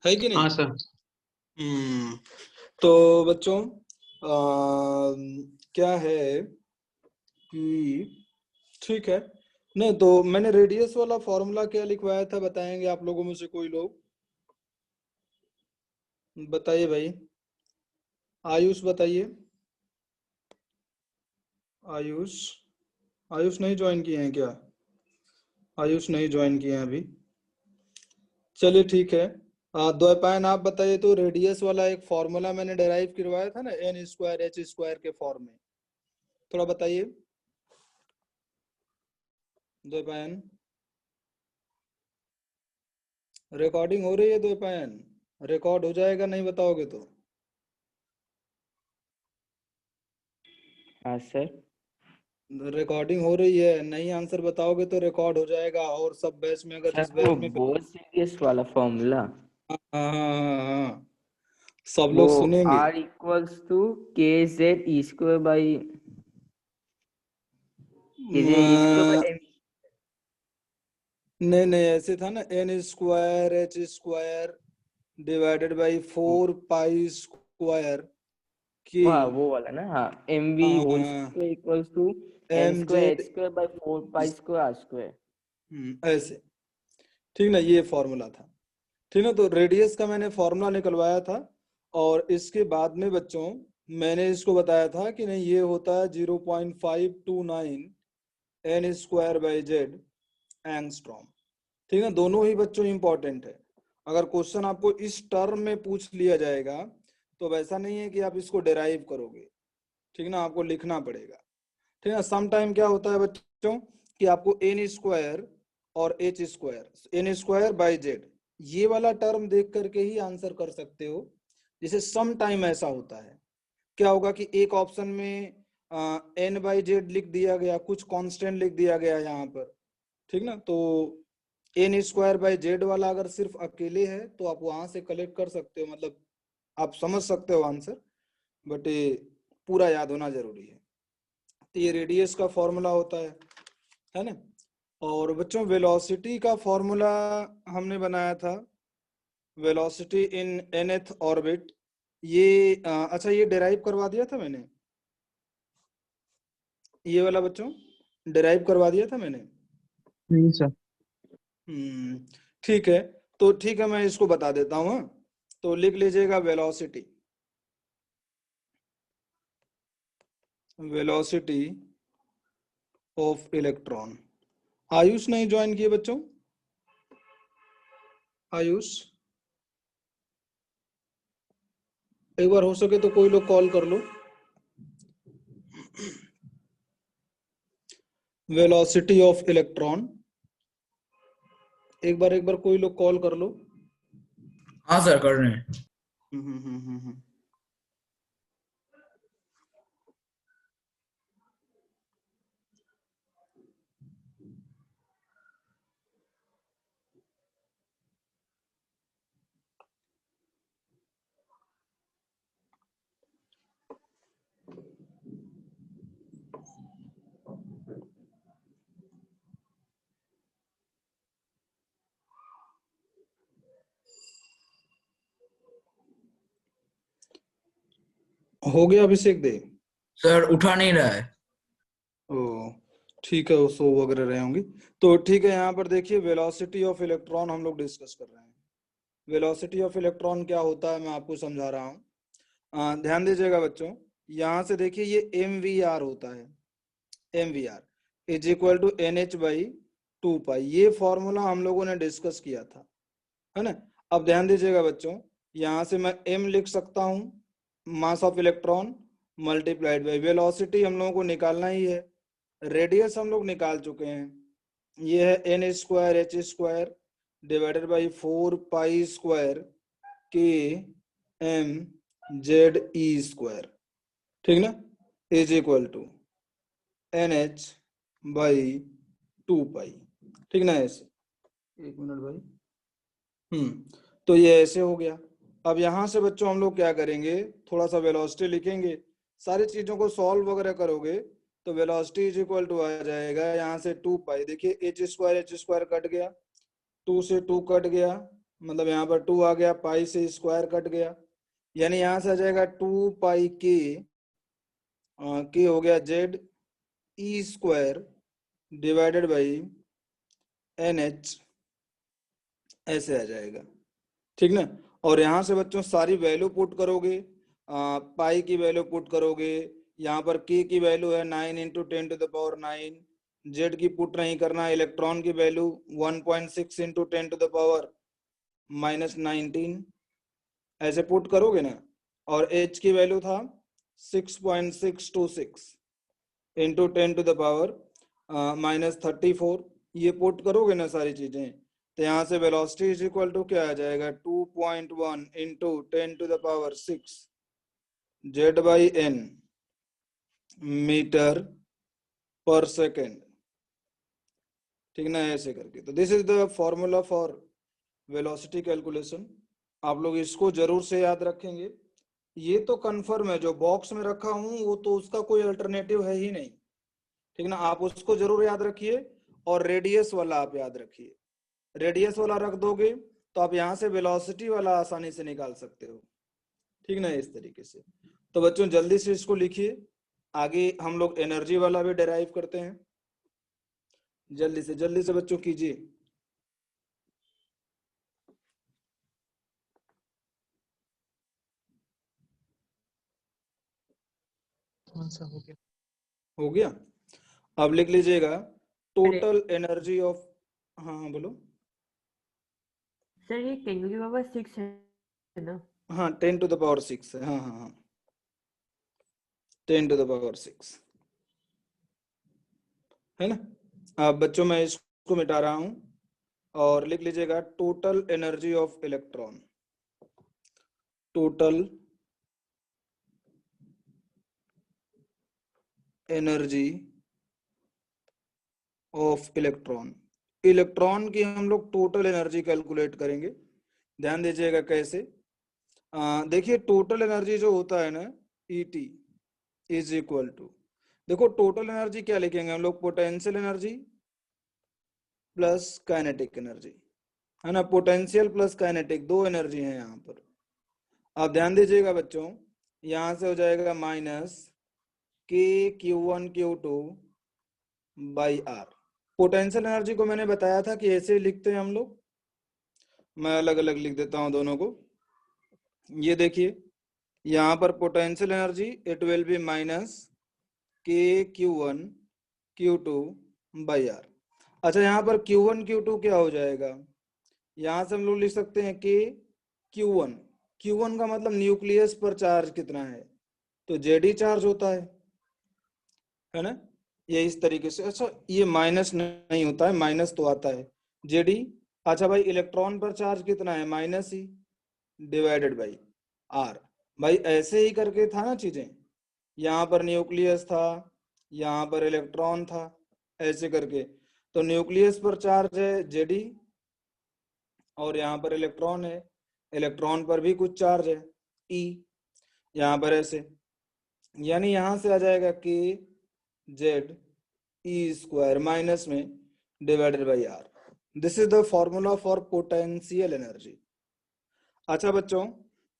है कि नहीं? हाँ सर। तो बच्चों क्या है कि ठीक है, नहीं तो मैंने रेडियस वाला फॉर्मूला क्या लिखवाया था, बताएंगे आप लोगों में से कोई लोग? बताइए भाई, आयुष बताइए। आयुष, आयुष नहीं ज्वाइन किए हैं क्या? आयुष नहीं ज्वाइन किए हैं अभी। चलिए ठीक है, द्वैपायन आप बताइए। तो रेडियस वाला एक फॉर्मूला मैंने डिराइव करवाया था ना, एन स्क्वायर एच स्क्वायर के फॉर्म में, थोड़ा बताइए द्वैपायन। रिकॉर्डिंग हो रही है द्वैपायन? रिकॉर्ड हो जाएगा नहीं बताओगे तो। हाँ सर। रिकॉर्डिंग हो रही है, नहीं आंसर बताओगे तो रिकॉर्ड हो जाएगा, और सब बैच में अगर जिस सर वो बैच में बोस रेडियस वाला फॉर्मूला, हाँ हाँ हाँ हाँ, सब वो लोग सुनेंगे। R equals to K Z E square by नहीं नहीं, ऐसे था ना, N square H square divided by 4 pi square की वो वाला ना। हाँ, M V whole square equals to N M square H Z, square by 4 pi square R square. ऐसे, ठीक ना, ये फॉर्मूला था। ठीक ना, तो रेडियस का मैंने फॉर्मूला निकलवाया था, और इसके बाद में बच्चों मैंने इसको बताया था कि नहीं, ये होता है 0.529 N square by Z angstrom. ठीक है, दोनों ही बच्चों इंपॉर्टेंट है। अगर क्वेश्चन आपको इस टर्म में पूछ लिया जाएगा तो वैसा नहीं है कि आप इसको डेराइव करोगे, ठीक ना, आपको लिखना पड़ेगा। ठीक है, सम टाइम क्या होता है बच्चों कि आपको एन स्क्वायर और H square, N square by Z, ये वाला टर्म देख करके ही आंसर कर सकते हो। जैसे सम टाइम ऐसा होता है, क्या होगा कि एक ऑप्शन में एन बाई जेड लिख दिया गया, कुछ कांस्टेंट लिख दिया गया यहाँ पर, ठीक ना, तो एन स्क्वायर बाई जेड वाला अगर सिर्फ अकेले है तो आप वहां से कलेक्ट कर सकते हो, मतलब आप समझ सकते हो आंसर, बट ये पूरा याद होना जरूरी है। तो ये रेडियस का फॉर्मूला होता है ना। और बच्चों वेलोसिटी का फॉर्मूला हमने बनाया था, वेलोसिटी इन nth ऑर्बिट। ये अच्छा, ये डिराइव करवा दिया था मैंने, ये वाला बच्चों डिराइव करवा दिया था मैंने। नहीं सर। ठीक है, तो ठीक है, मैं इसको बता देता हूँ। तो लिख लीजिएगा velocity, velocity of electron. Ayush नहीं ज्वाइन किए बच्चों? आयुष, एक बार हो सके तो कोई लोग कॉल कर लो। वेलोसिटी ऑफ इलेक्ट्रॉन, एक बार कोई लोग कॉल कर लो। हाँ सर, कर रहे हैं। हो गया अभिषेक दे? सर उठा नहीं रहा है। ओ ठीक है, वो सो वगैरह रहे होंगे। तो ठीक है, यहाँ पर देखिए वेलोसिटी ऑफ इलेक्ट्रॉन हम लोग डिस्कस कर रहे हैं। वेलोसिटी ऑफ इलेक्ट्रॉन क्या होता है मैं आपको समझा रहा हूँ, ध्यान दीजिएगा बच्चों। यहाँ से देखिए ये एम वी आर होता है, M V R is equal to N H by 2 pi, ये फॉर्मूला हम लोगों ने डिस्कस किया था, है ना। अब ध्यान दीजिएगा बच्चों, यहाँ से मैं m लिख सकता हूँ, mass of electron multiplied by velocity, हम लोगों को निकालना ही है। रेडियस हम लोग निकाल चुके हैं, ये है N square H square divided by 4 pi square K M Z E square, ठीक ना, is equal to N H by 2 pi, ठीक ना, ऐसे। एक मिनट भाई, तो ये ऐसे हो गया। अब यहाँ से बच्चों हम लोग क्या करेंगे, थोड़ा सा वेलोसिटी लिखेंगे, सारी चीजों को सॉल्व वगैरह करोगे तो वेलोसिटी इज इक्वल टू आ जाएगा यहाँ से 2 पाई, देखिए एच स्क्वायर कट गया, 2 से 2 कट गया, मतलब यहाँ पर 2 आ गया, पाई से स्क्वायर कट गया, यानी यहाँ से आ जाएगा 2 पाई के हो गया Z E square divided by N H, ऐसे आ जाएगा, ठीक ना। और यहाँ से बच्चों सारी वैल्यू पुट करोगे, पाई की वैल्यू पुट करोगे, यहाँ पर के की वैल्यू है 9 इंटू 10⁻9, जेड की पुट नहीं करना, इलेक्ट्रॉन की वैल्यू 1.6 इंटू 10⁻19, ऐसे पुट करोगे ना। और एच की वैल्यू था 6.626 इंटू 10⁻−34, ये पुट करोगे ना सारी चीजें, तो यहाँ से वेलोसिटी इज इक्वल टू क्या आ जाएगा 2.1 into 10⁻6 Z by N metre per second, ठीक ना, ऐसे करके। तो this is the formula for velocity calculation, आप लोग इसको जरूर से याद रखेंगे। ये तो कंफर्म है, जो बॉक्स में रखा हूं वो तो उसका कोई अल्टरनेटिव है ही नहीं, ठीक ना, आप उसको जरूर याद रखिए। और रेडियस वाला आप याद रखिए, रेडियस वाला रख दोगे तो आप यहाँ से वेलोसिटी वाला आसानी से निकाल सकते हो, ठीक ना, इस तरीके से। तो बच्चों जल्दी से इसको लिखिए, आगे हम लोग एनर्जी वाला भी डेराइव करते हैं, जल्दी से बच्चों कीजिए। हो गया। अब लिख लीजिएगा टोटल एनर्जी ऑफ, हाँ बोलो। सर ये 10⁻6 है ना? हाँ 10⁻6 है, हाँ 10⁻6 है ना। अब बच्चों मैं इसको मिटा रहा हूं और लिख लीजिएगा total energy of electron, total energy of electron, electron की हम लोग टोटल एनर्जी कैलकुलेट करेंगे। ध्यान दीजिएगा कैसे, देखिए टोटल एनर्जी जो होता है ना ET इज इक्वल टू, देखो टोटल एनर्जी क्या लिखेंगे हम लोग, potential energy plus kinetic energy, है ना, पोटेंशियल प्लस काइनेटिक, दो एनर्जी है यहाँ पर। अब ध्यान दीजिएगा बच्चों, यहाँ से हो जाएगा minus K(Q1 Q2) by R. Potential energy को मैंने बताया था कि ऐसे लिखते हैं हम लोग, मैं अलग अलग लिख देता हूं दोनों को। ये देखिए यहाँ पर potential energy it will be minus K(Q1 Q2) by R. अच्छा यहाँ पर Q1 Q2 क्या हो जाएगा, यहाँ से हम लोग लिख सकते हैं K(Q1), Q1 का मतलब न्यूक्लियस पर चार्ज कितना है, तो Zd चार्ज होता है ना, ये इस तरीके से। अच्छा ये माइनस नहीं होता है, माइनस तो आता है Zd। अच्छा भाई इलेक्ट्रॉन पर चार्ज कितना है, माइनस ही डिवाइडेड बाई आर। भाई ऐसे ही करके था ना चीजें, यहाँ पर न्यूक्लियस था, यहाँ पर इलेक्ट्रॉन था, ऐसे करके। तो न्यूक्लियस पर चार्ज है Zd और यहाँ पर इलेक्ट्रॉन है, इलेक्ट्रॉन पर भी कुछ चार्ज है E, यहाँ पर ऐसे, यानी यहाँ से आ जाएगा Kz(E²) माइनस में divided by R. This is the formula for potential energy. अच्छा बच्चों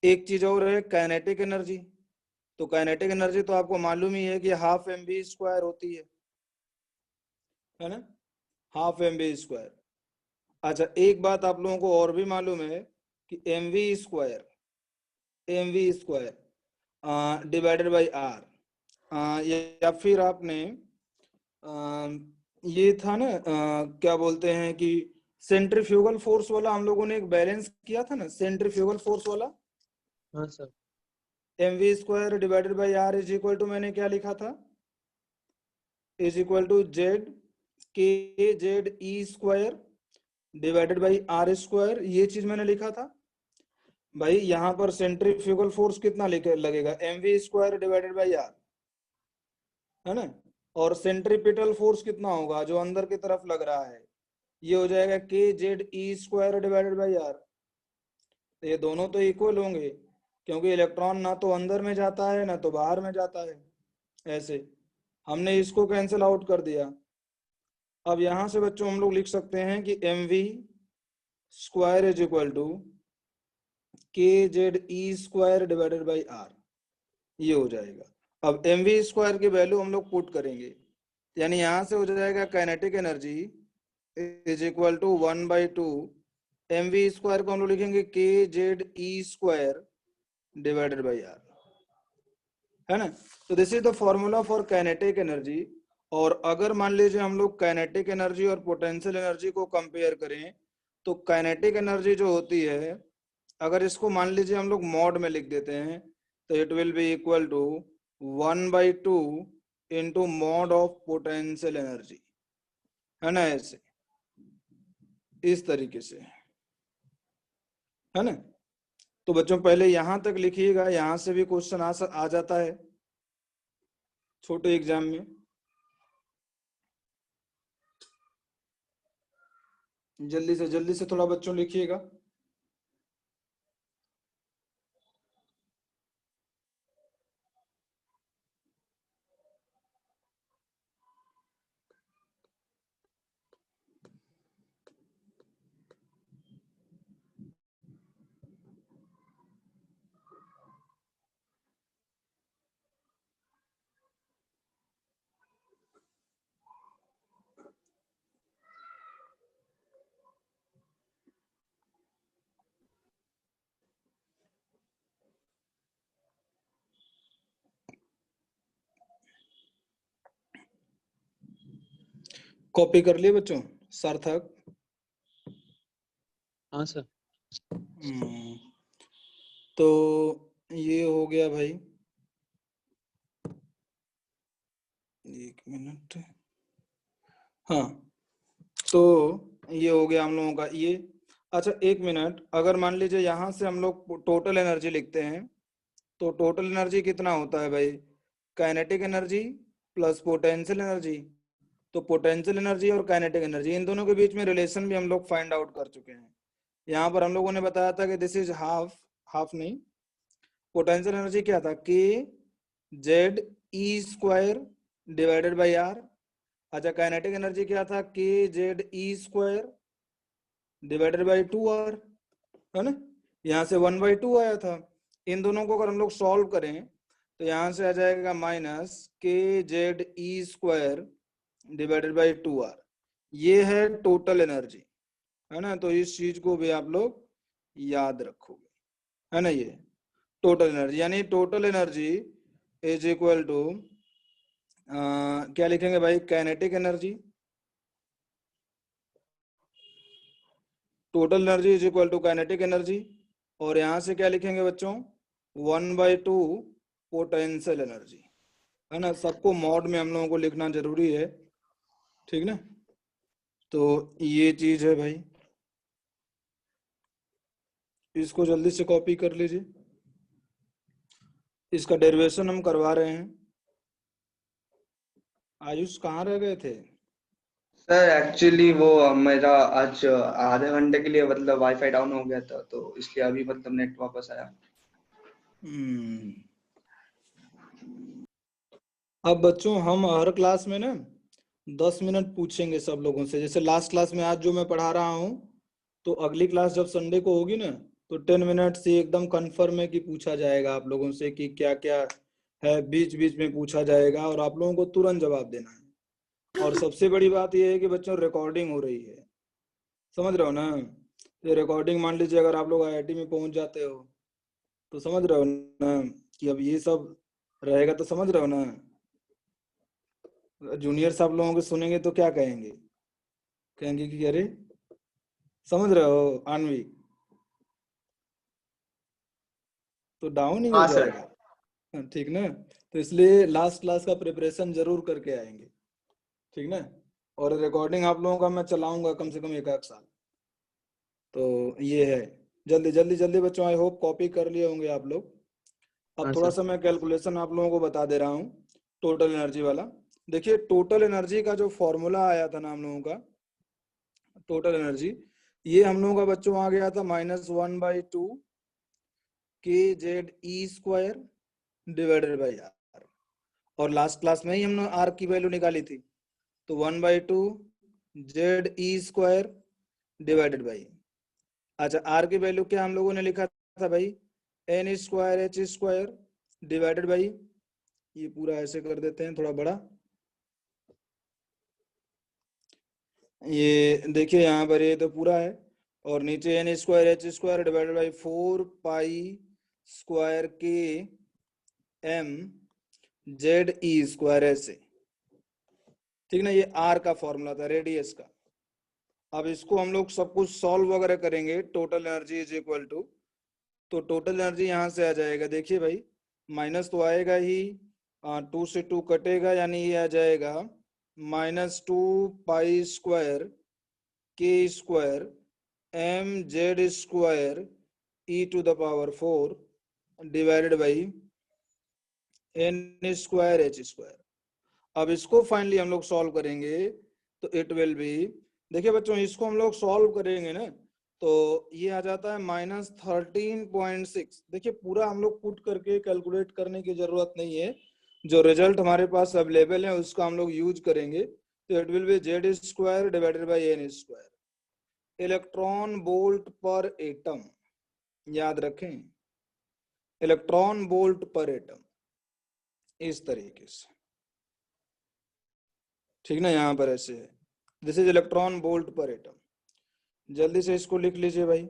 एक चीज और है, काइनेटिक एनर्जी। तो काइनेटिक एनर्जी तो आपको मालूम ही है कि ½ mv² होती है ना, ½ mv²। अच्छा एक बात आप लोगों को और भी मालूम है कि mv² डिवाइडेड बाई आर, या फिर आपने ये था ना, क्या बोलते हैं कि सेंट्रीफ्यूगल फोर्स वाला हम लोगों ने एक बैलेंस किया था ना, सेंट्रीफ्यूगल फोर्स वाला। हाँ sir. mv² divided by R is equal to, मैंने क्या लिखा था, is equal to Kz(E²) divided by R², ये चीज मैंने लिखा था। भाई यहाँ पर सेंट्रीफ्यूगल फोर्स कितना लगेगा, mv² डिवाइडेड बाई आर, है ना, और सेंट्रीपिटल फोर्स कितना होगा जो अंदर की तरफ लग रहा है, ये हो जाएगा Kz(E²) डिवाइडेड बाई आर। तो ये दोनों तो इक्वल होंगे क्योंकि इलेक्ट्रॉन ना तो अंदर में जाता है ना तो बाहर में जाता है, ऐसे हमने इसको कैंसिल आउट कर दिया। अब यहां से बच्चों हम लोग लिख सकते हैं कि mv square is equal to K Z E square divided by R, ये हो जाएगा। अब एम वी स्क्वायर की वैल्यू हम लोग पुट करेंगे, यानी यहां से हो जाएगा kinetic energy is equal to 1/2 M V square को हम लोग लिखेंगे K Z E square divided by R, है ना। तो this is the formula for kinetic energy. और अगर मान लीजिए हम लोग काइनेटिक एनर्जी और पोटेंशियल एनर्जी को कंपेयर करें, तो काइनेटिक एनर्जी जो होती है, अगर इसको मान लीजिए हम लोग मॉड में लिख देते हैं, तो it will be equal to 1/2 into mod of potential energy, है ना, ऐसे इस तरीके से, है ना। तो बच्चों पहले यहां तक लिखिएगा, यहां से भी क्वेश्चन आ जाता है छोटे एग्जाम में। जल्दी से थोड़ा बच्चों लिखिएगा। कॉपी कर लिए बच्चों सार्थक? हाँ सर। तो ये हो गया भाई, एक मिनट, हाँ तो ये हो गया हम लोगों का ये। अच्छा एक मिनट, अगर मान लीजिए यहां से हम लोग टोटल एनर्जी लिखते हैं, तो टोटल एनर्जी कितना होता है भाई? Kinetic energy plus potential energy. तो पोटेंशियल एनर्जी और काइनेटिक एनर्जी, इन दोनों के बीच में रिलेशन भी हम लोग फाइंड आउट कर चुके हैं। यहाँ पर हम लोगों ने बताया था कि दिस इज हाफ नहीं, पोटेंशियल एनर्जी क्या था, K Z E square divided by R. अच्छा काइनेटिक एनर्जी क्या था, K Z E square divided by 2r, है ना। यहाँ से 1/2 आया था। इन दोनों को अगर हम लोग सॉल्व करें, तो यहाँ से आ जाएगा माइनस के Z E square divided by 2r। ये है टोटल एनर्जी, है ना। तो इस चीज को भी आप लोग याद रखोगे, है ना। ये टोटल एनर्जी, यानी total energy is equal to क्या लिखेंगे भाई, kinetic energy, total energy is equal to kinetic energy, और यहां से क्या लिखेंगे बच्चों, 1/2 पोटेंशियल एनर्जी, है ना। सबको मॉड में हम लोगों को लिखना जरूरी है, ठीक ना। तो ये चीज है भाई, इसको जल्दी से कॉपी कर लीजिए। इसका डेरिवेशन हम करवा रहे हैं। आयुष कहाँ रह गए थे? सर एक्चुअली वो मेरा आज आधे घंटे के लिए मतलब वाईफाई डाउन हो गया था, तो इसलिए अभी मतलब नेट वापस आया। अब बच्चों हम हर क्लास में ना 10 मिनट पूछेंगे सब लोगों से। जैसे लास्ट क्लास में आज जो मैं पढ़ा रहा हूँ, तो अगली क्लास जब संडे को होगी ना, तो 10 मिनट से एकदम कंफर्म है कि पूछा जाएगा आप लोगों से कि क्या क्या है, बीच बीच में पूछा जाएगा और आप लोगों को तुरंत जवाब देना है। और सबसे बड़ी बात यह है कि बच्चों रिकॉर्डिंग हो रही है, समझ रहे हो ना। ये रिकॉर्डिंग मान लीजिए अगर आप लोग IIT में पहुंच जाते हो, तो समझ रहे हो ना कि अब ये सब रहेगा, तो समझ रहे हो ना। जूनियर साहब लोगों को सुनेंगे तो क्या कहेंगे, कहेंगे कि अरे समझ रहे हो आनवी, तो डाउन ही हो हाँ सर। जाएगा, ठीक ना। तो इसलिए लास्ट क्लास का प्रिपरेशन जरूर करके आएंगे, ठीक ना। और रिकॉर्डिंग आप लोगों का मैं चलाऊंगा कम से कम 1 साल। तो ये है, जल्दी बच्चों, आई होप कॉपी कर लिए होंगे आप लोग। अब हाँ थोड़ा सर। सा मैं कैलकुलेशन आप लोगों को बता दे रहा हूँ टोटल एनर्जी वाला। देखिए टोटल एनर्जी का जो फॉर्मूला आया था ना हम लोगों का, टोटल एनर्जी, ये हम लोगों का बच्चों आ गया था -1/2 K Z E square divided by R. और लास्ट क्लास में ही हमने आर की वैल्यू निकाली थी, तो 1/2 Z E square divided by अच्छा, आर की वैल्यू क्या हम लोगों ने लिखा था भाई, N square H square divided by, ये पूरा ऐसे कर देते हैं थोड़ा बड़ा, ये देखिए यहाँ पर ये तो पूरा है, और नीचे N square H square divided by 4 pi square K M Z E square ऐसे, ठीक ना। ये आर का फॉर्मूला था रेडियस का। अब इसको हम लोग सब कुछ सॉल्व वगैरह करेंगे, total energy is equal to, तो टोटल एनर्जी यहाँ से आ जाएगा, देखिए भाई माइनस तो आएगा ही, 2 से 2 कटेगा, यानी ये आ जाएगा -2 pi square K square M Z square E to the power 4 divided by N square H square. अब इसको फाइनली हम लोग सॉल्व करेंगे तो इट विल बी, देखिए बच्चों इसको हम लोग सॉल्व करेंगे ना, तो ये आ जाता है -13.6। देखिए पूरा हम लोग पुट करके कैलकुलेट करने की जरूरत नहीं है, जो रिजल्ट हमारे पास अवेलेबल है उसका हम लोग यूज करेंगे। तो it will be Z square divided by N square. Electron volt per atom, याद रखें, इलेक्ट्रॉन वोल्ट पर एटम, इस तरीके से, ठीक ना। यहाँ पर ऐसे है, this is electron volt per atom. जल्दी से इसको लिख लीजिए भाई,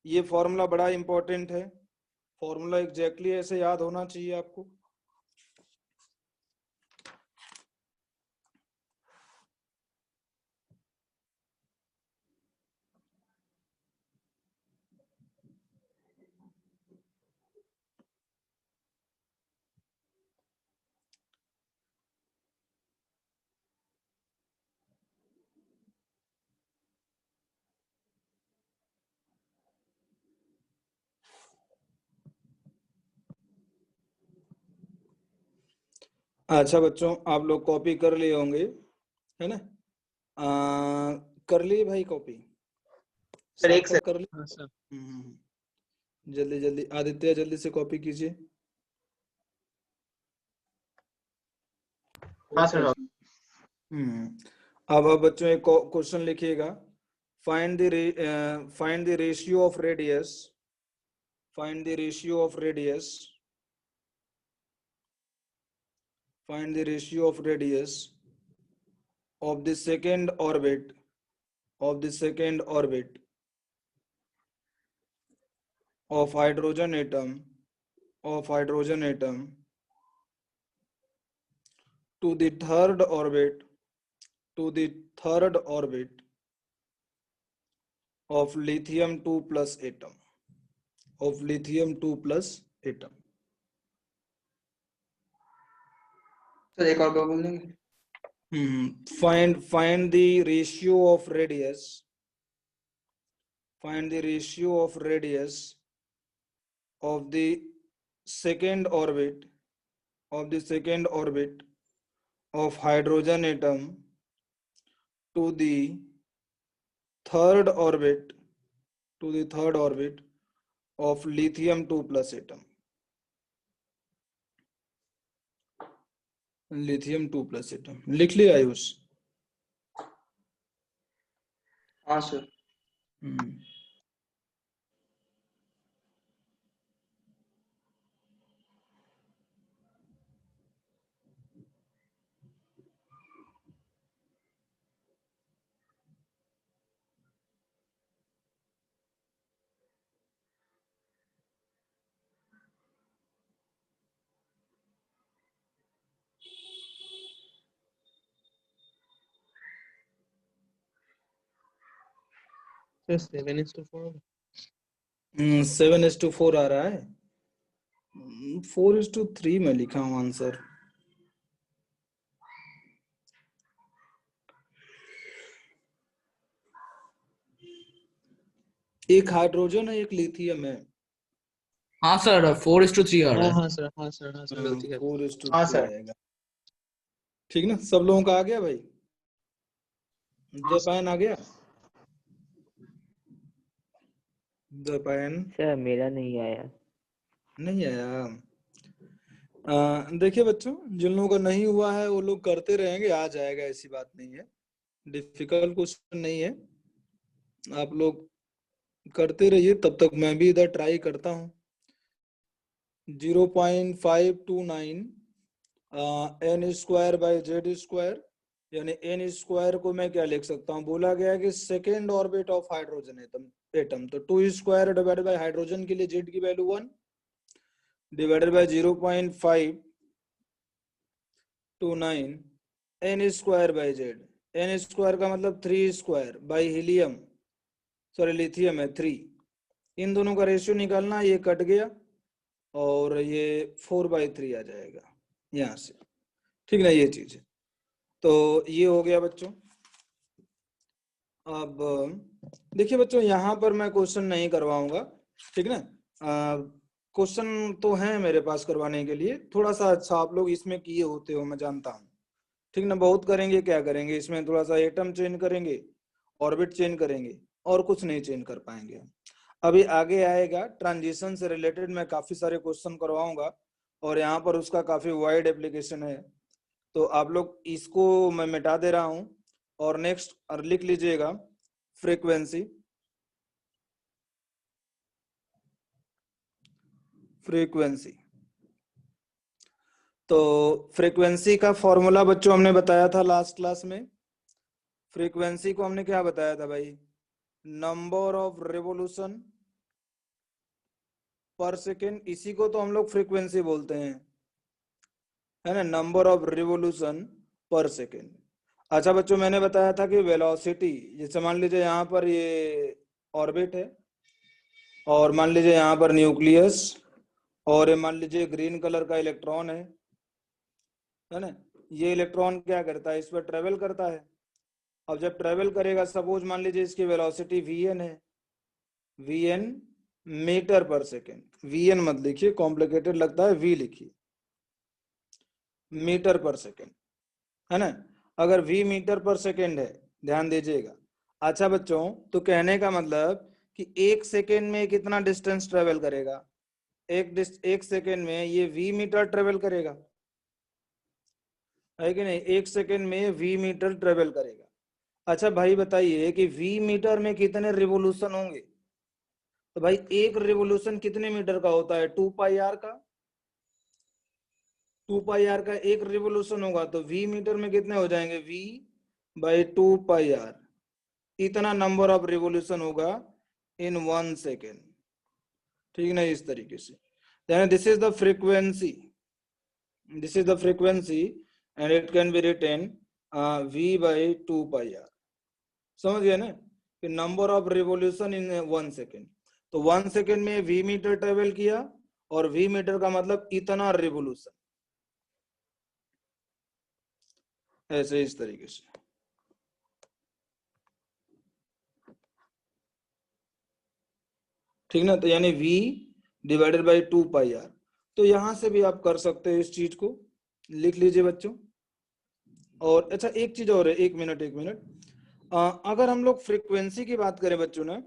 ये फॉर्मूला बड़ा इंपॉर्टेंट है, फॉर्मूला एग्जैक्टली ऐसे याद होना चाहिए आपको। अच्छा बच्चों, आप लोग कॉपी कर लिए होंगे, है ना। कर लिए भाई कॉपी, सर एक सार्थक कर लिए। हाँ सर। जल्दी जल्दी आदित्य जल्दी से कॉपी कीजिए। हाँ सर। अब बच्चों एक क्वेश्चन लिखिएगा, find the ratio of radius, find the ratio of radius, find the ratio of radius of the second orbit of hydrogen atom to the third orbit of lithium 2 plus atom, sir एक और बार बोल देंगे। find the ratio of radius, of the second orbit of hydrogen atom to the third orbit of lithium 2 plus atom, लिख लिया आयुष। हाँ sir. Sir 7:4 7:4 आ रहा है, 4:3 में लिखा हूं आंसर। एक हाइड्रोजन है, एक लिथियम है। हाँ सर 4:3 आ रहा है। हाँ सर गलती कर 4:3 हाँ सर। आएगा, ठीक ना। सब लोगों का आ गया भाई, जापान आ गया, जापान सर मेरा नहीं आया। नहीं आया। देखिए बच्चों, जिन लोगों का नहीं हुआ है वो लोग करते रहेंगे, आ जाएगा, ऐसी बात नहीं है, डिफिकल्ट क्वेश्चन नहीं है। आप लोग करते रहिए, तब तक मैं भी इधर ट्राई करता हूँ। 0.529 n square by Z square, यानी n स्क्वायर को मैं क्या लिख सकता हूँ, बोला गया कि second orbit of hydrogen atom, तो 2 स्क्वायर डिवाइडेड बाई हाइड्रोजन के लिए जेड की value 1 divided by 0.529 n square by Z, n square का मतलब 3 square by helium, sorry lithium है 3, इन दोनों का रेशियो निकालना, ये कट गया और ये 4/3 आ जाएगा यहाँ से, ठीक ना, ये चीज है। तो ये हो गया बच्चों। अब देखिए बच्चों, यहाँ पर मैं क्वेश्चन नहीं करवाऊंगा, ठीक ना, क्वेश्चन तो है मेरे पास करवाने के लिए, थोड़ा सा अच्छा आप लोग इसमें किए होते हो मैं जानता हूँ, ठीक ना, बहुत करेंगे, क्या करेंगे इसमें, थोड़ा सा एटम चेंज करेंगे, ऑर्बिट चेंज करेंगे, और कुछ नहीं चेंज कर पाएंगे। अभी आगे आएगा ट्रांजिशन से रिलेटेड मैं काफी सारे क्वेश्चन करवाऊंगा, और यहाँ पर उसका काफी वाइड एप्लीकेशन है, तो आप लोग इसको मैं मिटा दे रहा हूं, और नेक्स्ट लिख लीजिएगा फ्रीक्वेंसी। फ्रीक्वेंसी, तो फ्रीक्वेंसी का फॉर्मूला बच्चों हमने बताया था लास्ट क्लास में। फ्रीक्वेंसी को हमने क्या बताया था भाई, number of revolution per second, इसी को तो हम लोग फ्रीक्वेंसी बोलते हैं, है ना, number of revolution per second. अच्छा बच्चों, मैंने बताया था कि वेलोसिटी, जैसे मान लीजिए यहाँ पर ये ऑर्बिट है, और मान लीजिए यहाँ पर न्यूक्लियस, और ये मान लीजिए ग्रीन कलर का इलेक्ट्रॉन है ना, ये इलेक्ट्रॉन क्या करता है, इस पर ट्रेवल करता है। अब जब ट्रेवल करेगा, सपोज मान लीजिए इसकी वेलोसिटी vn है, vn metre per second, vn मत लिखिए, कॉम्प्लिकेटेड लगता है, v लिखिए, मीटर पर सेकेंड, है ना, अगर v मीटर पर सेकेंड है, ध्यान दीजिएगा। अच्छा बच्चों, तो कहने का मतलब कि 1 सेकेंड में कितना डिस्टेंस ट्रेवल करेगा, एक सेकेंड में ये v मीटर ट्रेवल करेगा, है कि नहीं, 1 सेकेंड में v मीटर ट्रेवल करेगा। अच्छा भाई बताइए कि v मीटर में कितने रिवोल्यूशन होंगे, तो भाई एक रिवोल्यूशन कितने मीटर का होता है, 2πr का, 2πr का एक रिवोल्यूशन होगा, तो v मीटर में कितने हो जाएंगे, v/2πr, इतना नंबर ऑफ रिवोल्यूशन होगा इन 1 सेकेंड, ठीक ना, इस तरीके से। यानी this is the frequency, this is the frequency, and it can be written v/2πr, समझ गए ना, कि number of revolution in 1 second, तो 1 सेकेंड में v मीटर ट्रेवल किया, और v मीटर का मतलब इतना रिवोल्यूशन, ऐसे इस तरीके से। ठीक ना, तो यानी v डिवाइडेड बाई 2πr, तो यहां से भी आप कर सकते हैं, इस चीज को लिख लीजिए बच्चों। और अच्छा एक चीज और है, एक मिनट, अगर हम लोग फ्रीक्वेंसी की बात करें बच्चों ना,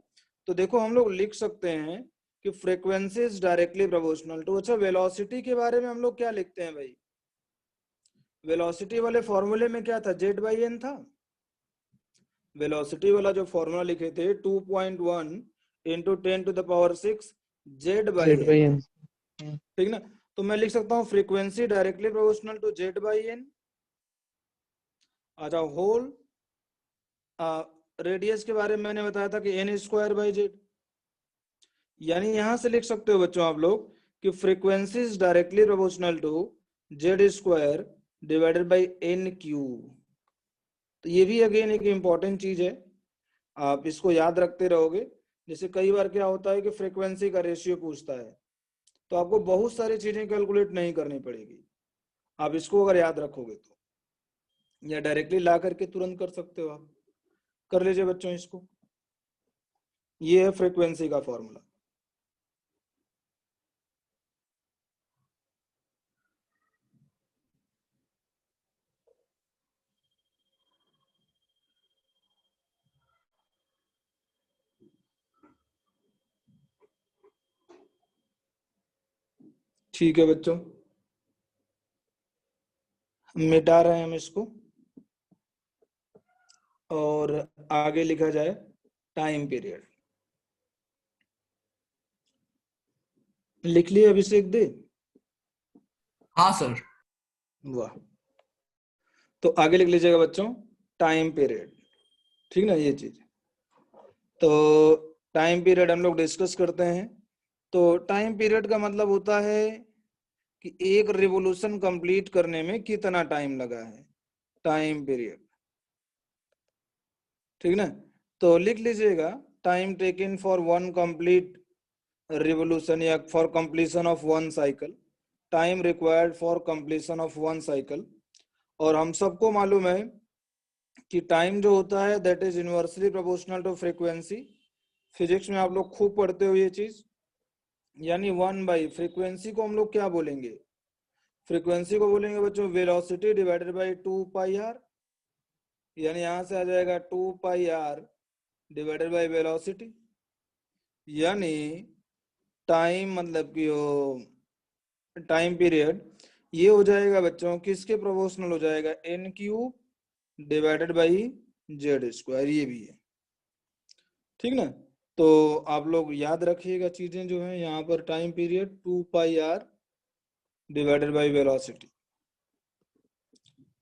तो देखो हम लोग लिख सकते हैं कि frequency is directly proportional to, अच्छा वेलोसिटी के बारे में हम लोग क्या लिखते हैं भाई, वेलोसिटी वाले फॉर्मूले में क्या था, z/n था, वेलोसिटी वाला जो फॉर्मूला लिखे थे 2.1 इंटू 10⁶ z/n, ठीक ना, तो मैं लिख सकता हूँ frequency directly proportional to z/n। अच्छा, होल रेडियस के बारे में मैंने बताया था कि n²/z, यानी यहां से लिख सकते हो बच्चों आप लोग कि frequency is directly proportional to z² divided by n³। तो ये भी अगेन एक इंपॉर्टेंट चीज है, आप इसको याद रखते रहोगे। जैसे कई बार क्या होता है कि फ्रीक्वेंसी का रेशियो पूछता है, तो आपको बहुत सारी चीजें कैलकुलेट नहीं करनी पड़ेगी, आप इसको अगर याद रखोगे तो, या डायरेक्टली ला करके तुरंत कर सकते हो, आप कर लीजिए बच्चों इसको, ये है फ्रीक्वेंसी का फॉर्मूला। ठीक है बच्चों, मिटा रहे हैं हम इसको, और आगे लिखा जाए टाइम पीरियड। लिख लिए अभिषेक दे? हाँ सर। वाह। तो आगे लिख लीजिएगा बच्चों, टाइम पीरियड। ठीक ना, ये चीज। तो टाइम पीरियड हम लोग डिस्कस करते हैं। तो टाइम पीरियड का मतलब होता है कि एक रिवोल्यूशन कंप्लीट करने में कितना टाइम लगा है, टाइम पीरियड। ठीक ना। तो लिख लीजिएगा, time taken for one complete revolution या for completion of one cycle, time required for completion of one cycle. और हम सबको मालूम है कि टाइम जो होता है that is inversely proportional to frequency. Physics में आप लोग खूब पढ़ते हो ये चीज। यानी 1 बाई फ्रीक्वेंसी को हम लोग क्या बोलेंगे, फ्रीक्वेंसी को बोलेंगे बच्चों velocity divided by 2 pi R. यानी यहां से आ जाएगा 2 pi R divided by velocity. यानी टाइम मतलब कि वो टाइम पीरियड ये हो जाएगा बच्चों किसके प्रोपोर्शनल हो जाएगा, N cube divided by Z square. ये भी है। ठीक ना। तो आप लोग याद रखिएगा चीजें जो है यहाँ पर, time period 2 pi R divided by velocity,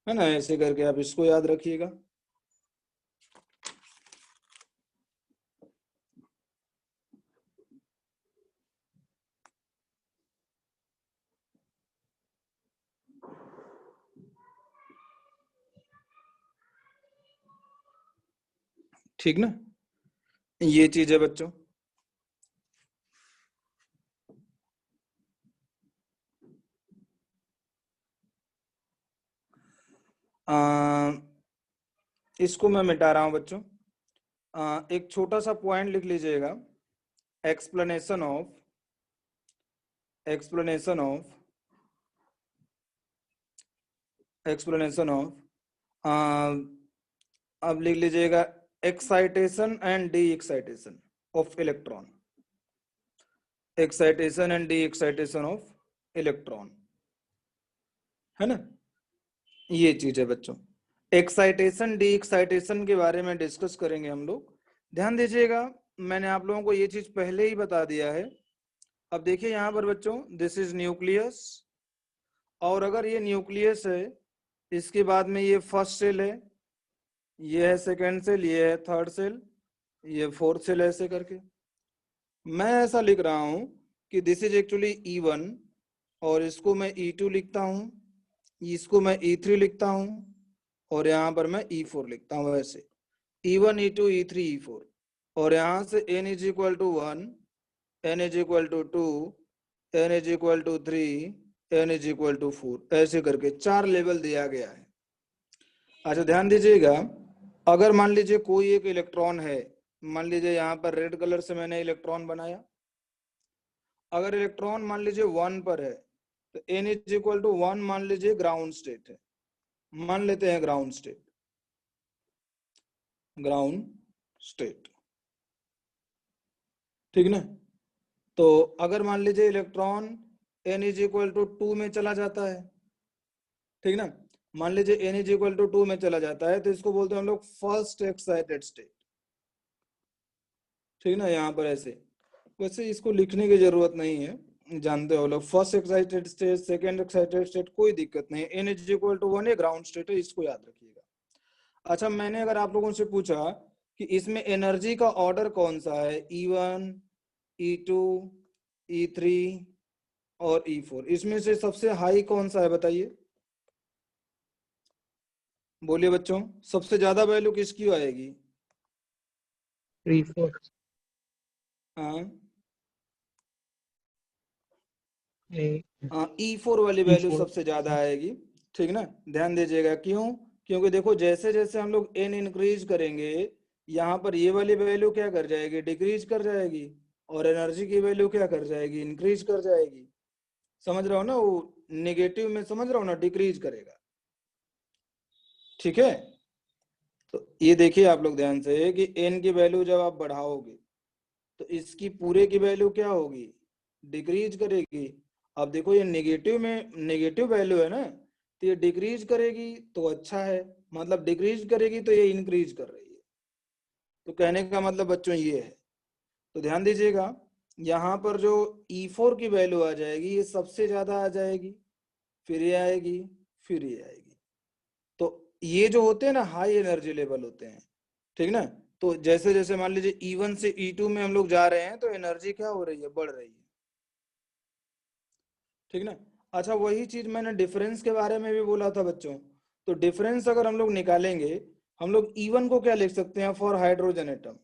है ना। ऐसे करके आप इसको याद रखिएगा। ठीक ना, ये चीज है बच्चों। इसको मैं मिटा रहा हूं बच्चों। एक छोटा सा पॉइंट लिख लीजिएगा, एक्सप्लेनेशन ऑफ एक्सप्लेनेशन ऑफ अब लिख लीजिएगा excitation and D excitation of electron, excitation and D excitation of electron, है ना। ये चीज है बच्चों, एक्साइटेशन डी एक्साइटेशन के बारे में डिस्कस करेंगे हम लोग। ध्यान दीजिएगा, मैंने आप लोगों को ये चीज पहले ही बता दिया है। अब देखिए यहाँ पर बच्चों, दिस इज न्यूक्लियस, और अगर ये न्यूक्लियस है, इसके बाद में ये फर्स्ट सेल है, ये है सेकेंड सेल, ये है थर्ड सेल, ये फोर्थ सेल, ऐसे करके मैं ऐसा लिख रहा हूं कि दिस इज एक्चुअली E1, और इसको मैं E2 लिखता हूं, इसको मैं E3 लिखता हूं, और यहाँ पर मैं E4 लिखता हूं। वैसे E1 E2 E3 E4, और यहाँ से n is equal to 1, n is equal to 2, n is equal to 3, n is equal to 4, ऐसे करके 4 लेवल दिया गया है। अच्छा ध्यान दीजिएगा, अगर मान लीजिए कोई एक इलेक्ट्रॉन है, मान लीजिए यहाँ पर रेड कलर से मैंने इलेक्ट्रॉन बनाया, अगर इलेक्ट्रॉन मान लीजिए 1 पर है तो n इज इक्वल टू 1 मान लीजिए ग्राउंड स्टेट है, मान लेते हैं ग्राउंड स्टेट, ग्राउंड स्टेट। ठीक ना। तो अगर मान लीजिए electron n is equal to 2 में चला जाता है, ठीक ना, मान लीजिए n इज इक्वल टू 2 में चला जाता है, तो इसको बोलते हैं हम लोग फर्स्ट एक्साइटेड स्टेट। ठीक ना, यहाँ पर ऐसे, वैसे इसको लिखने की जरूरत नहीं है, जानते हो लोग, first excited state, second excited state, कोई दिक्कत नहीं। n is equal to 1 ground state है, इसको याद रखिएगा। अच्छा, मैंने अगर आप लोगों से पूछा कि इसमें एनर्जी का ऑर्डर कौन सा है, E1, E2, E3 और E4, इसमें से सबसे हाई कौन सा है बताइए, बोलिए बच्चों, सबसे ज्यादा वैल्यू किसकी आएगी? 3 4 हाँ, ए E4 वाली वैल्यू E4 सबसे ज्यादा आएगी। ठीक ना, ध्यान दीजिएगा, क्यों? क्योंकि देखो जैसे जैसे हम लोग n इंक्रीज करेंगे, यहाँ पर ये वाली वैल्यू क्या कर जाएगी, डिक्रीज कर जाएगी, और एनर्जी की वैल्यू क्या कर जाएगी, इंक्रीज कर जाएगी। समझ रहे हो ना, वो नेगेटिव में, समझ रहे हो ना, डिक्रीज करेगा। ठीक है, तो ये देखिए आप लोग ध्यान से कि n की वैल्यू जब आप बढ़ाओगे तो इसकी पूरे की वैल्यू क्या होगी, डिक्रीज करेगी। अब देखो ये नेगेटिव में, नेगेटिव वैल्यू है ना, तो ये डिक्रीज करेगी तो अच्छा है, मतलब डिक्रीज करेगी तो ये इंक्रीज कर रही है। तो कहने का मतलब बच्चों ये है। तो ध्यान दीजिएगा, यहाँ पर जो E4 की वैल्यू आ जाएगी ये सबसे ज्यादा आ जाएगी, फिर ये आएगी, फिर ये आएगी। तो ये जो होते हैं ना हाई एनर्जी लेवल होते हैं, ठीक ना। तो जैसे जैसे मान लीजिए E1 से E2 में हम लोग जा रहे हैं तो एनर्जी क्या हो रही है, बढ़ रही है, ठीक ना। अच्छा वही चीज मैंने डिफरेंस के बारे में भी बोला था बच्चों। तो डिफरेंस अगर हम लोग निकालेंगे, हम लोग E1 को क्या लिख सकते हैं फॉर हाइड्रोजन एटम,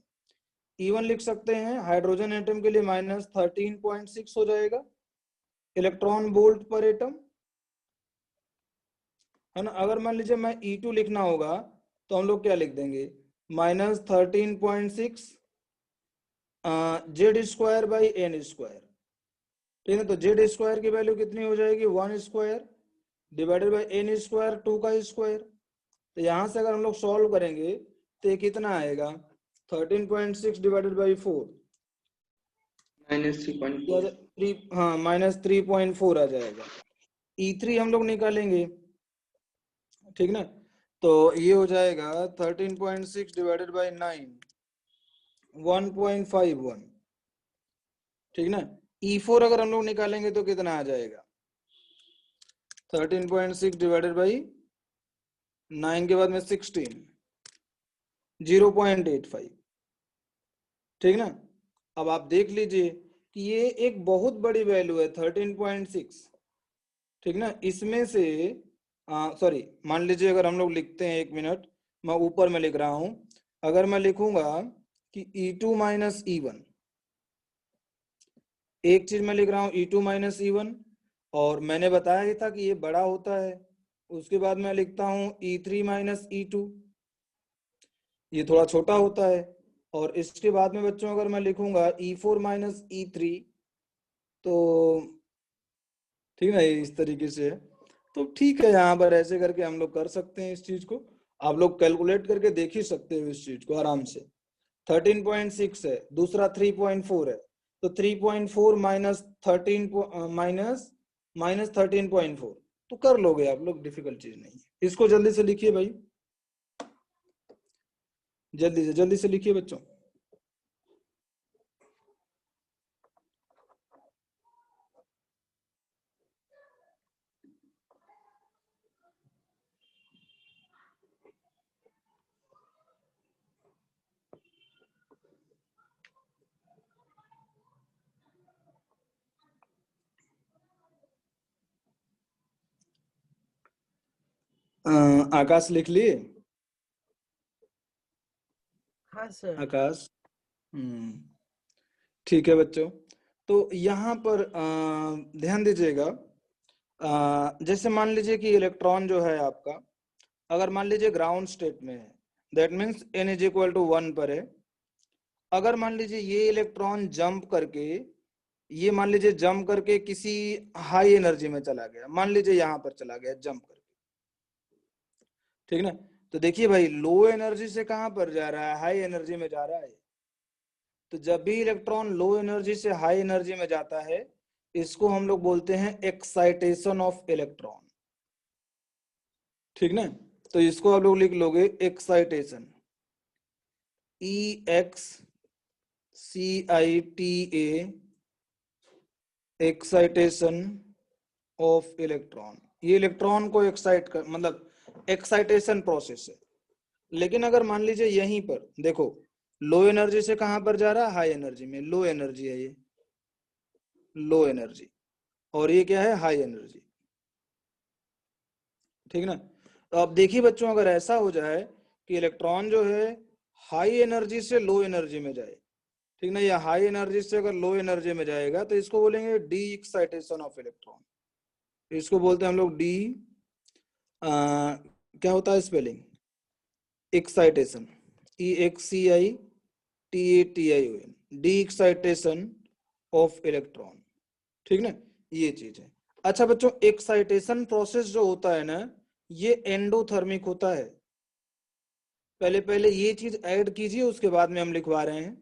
E1 लिख सकते हैं हाइड्रोजन एटम के लिए -13.6 हो जाएगा इलेक्ट्रॉन वोल्ट पर एटम, है ना। अगर मान लीजिए मैं E2 लिखना होगा तो हम लोग क्या लिख देंगे, -13.6 Z² बाई N², ठीक है। तो Z² की वैल्यू कितनी हो जाएगी, 1² डिवाइडेड बाई N², 2 का स्क्वायर। तो यहां से अगर हम लोग सॉल्व करेंगे तो ये कितना आएगा, 13.6 डिवाइडेड बाई 4 -3.4। हाँ -3.4 आ जाएगा। E3 हम लोग निकालेंगे, ठीक ना। तो ये हो जाएगा 13.6 डिवाइडेड बाई 9, 1.51, ठीक ना। E4 अगर हम लोग निकालेंगे तो कितना आ जाएगा, 13.6 डिवाइडेड बाई 9 के बाद में 16, 0.85, ठीक ना। अब आप देख लीजिए कि ये एक बहुत बड़ी वैल्यू है 13.6, ठीक ना। इसमें से सॉरी मान लीजिए अगर हम लोग लिखते हैं, 1 मिनट मैं ऊपर में लिख रहा हूं, अगर मैं लिखूंगा कि E2 माइनस E1, एक चीज मैं लिख रहा हूं E2 माइनस E1, और मैंने बताया ही था कि ये बड़ा होता है। उसके बाद मैं लिखता हूं E3 माइनस E2, ये थोड़ा छोटा होता है। और इसके बाद में बच्चों अगर मैं लिखूंगा E4 माइनस E3, तो ठीक है इस तरीके से है। तो ठीक है, यहाँ पर ऐसे करके हम लोग कर सकते हैं इस चीज को, आप लोग कैलकुलेट करके देख ही सकते हो इस चीज को आराम से। 13.6 है, दूसरा 3.4 है, तो 3.4 माइनस 13 माइनस 13.4, तो कर लोगे आप लोग, डिफिकल्ट चीज नहीं है। इसको जल्दी से लिखिए भाई, जल्दी से लिखिए बच्चों। आकाश लिख लिए, हाँ सर। आकाश, ठीक है बच्चों। तो यहाँ पर ध्यान दीजिएगा, जैसे मान लीजिए कि इलेक्ट्रॉन जो है आपका, अगर मान लीजिए ग्राउंड स्टेट में है, that means n is equal to 1 पर है। अगर मान लीजिए ये इलेक्ट्रॉन जंप करके, ये मान लीजिए जंप करके किसी हाई एनर्जी में चला गया, मान लीजिए यहाँ पर चला गया जंप करके, ठीक ना। तो देखिए भाई लो एनर्जी से कहाँ पर जा रहा है, हाई एनर्जी में जा रहा है। तो जब भी इलेक्ट्रॉन लो एनर्जी से हाई एनर्जी में जाता है, इसको हम लोग बोलते हैं एक्साइटेशन ऑफ इलेक्ट्रॉन, ठीक ना। तो इसको आप लोग लिख लोगे excitation, EXCITA, excitation of electron. ये इलेक्ट्रॉन को एक्साइट कर, मतलब एक्साइटेशन प्रोसेस है। लेकिन अगर मान लीजिए यहीं पर देखो, लो एनर्जी से कहां पर जा रहा है, हाई एनर्जी में, लो एनर्जी है ये, लो एनर्जी, और ये क्या है, हाई एनर्जी, ठीक ना। तो अब देखिए बच्चों, अगर ऐसा हो जाए कि इलेक्ट्रॉन जो है हाई एनर्जी से लो एनर्जी में जाए, ठीक ना, या हाई एनर्जी से अगर लो एनर्जी में जाएगा, तो इसको बोलेंगे डी एक्साइटेशन ऑफ इलेक्ट्रॉन। इसको बोलते हैं हम लोग डी, क्या होता है spelling, excitation, EXCITATION, D excitation of electron, ठीक ना, ये चीज है। अच्छा बच्चों, एक्साइटेशन प्रोसेस जो होता है ना, ये एंडोथर्मिक होता है। पहले ये चीज ऐड कीजिए, उसके बाद में हम लिखवा रहे हैं।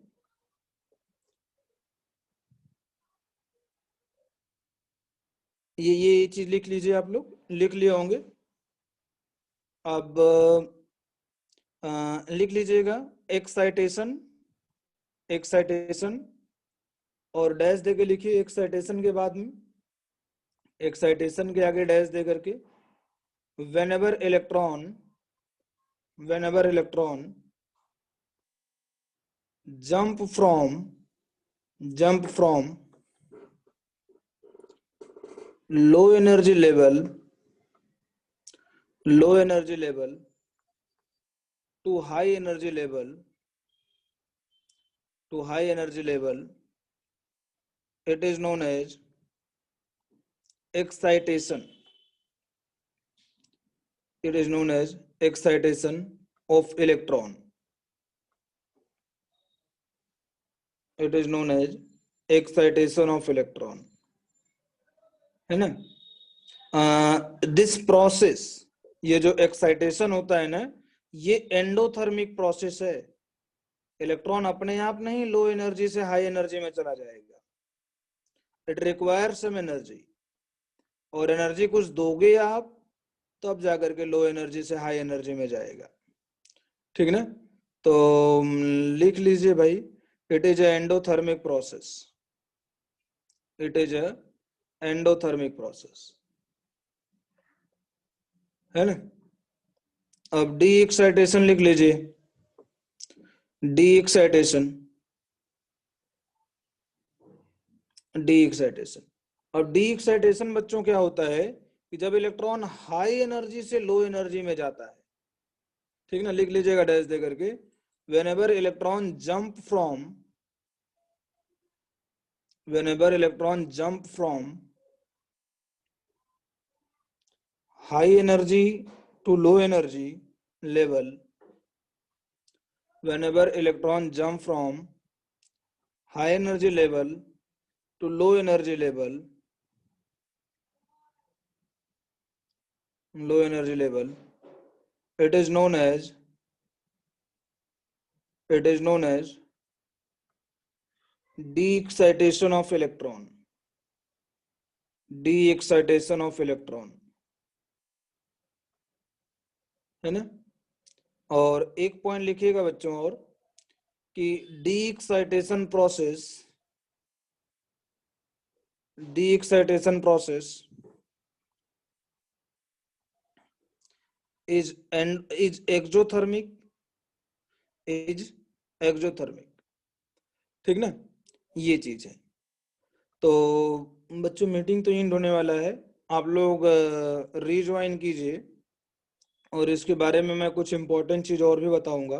ये चीज लिख लीजिए, आप लोग लिख लिए होंगे। अब लिख लीजिएगा एक्साइटेशन, एक्साइटेशन और डैश देके लिखिए एक्साइटेशन के बाद में, एक्साइटेशन के आगे डैश दे करके whenever electron jump from low energy level to high energy level, it is known as excitation. It is known as excitation of electron. It is known as excitation of electron. है ना? This process, ये जो excitation होता है ना, ये endothermic process है. Electron अपने आप नहीं लो एनर्जी से हाई एनर्जी में चला जाएगा. इट रिक्वायर्स सम एनर्जी, और एनर्जी कुछ दोगे आप तब जाकर के लो एनर्जी से हाई एनर्जी में जाएगा. ठीक ना? तो लिख लीजिए भाई, it is a endothermic process. It is a endothermic process, है ना? अब डी एक्साइटेशन लिख लीजिए. D excitation. अब डी एक्साइटेशन बच्चों क्या होता है कि जब इलेक्ट्रॉन हाई एनर्जी से लो एनर्जी में जाता है. ठीक ना? लिख लीजिएगा डैश दे करके, whenever electron jump from high energy to low energy level, whenever electron jump from high energy level to low energy level, it is known as de-excitation of electron. De-excitation of electron, है ना? और एक point लिखिएगा बच्चों और, कि de-excitation process is exothermic. ठीक ना? ये चीज है. तो बच्चों मीटिंग तो एंड होने वाला है, आप लोग रीज्वाइन कीजिए, और इसके बारे में मैं कुछ इंपॉर्टेंट चीज और भी बताऊंगा.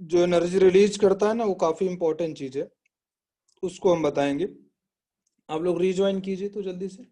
जो एनर्जी रिलीज करता है ना, वो काफी इंपॉर्टेंट चीज है, उसको हम बताएंगे. आप लोग रीज्वाइन कीजिए तो जल्दी से.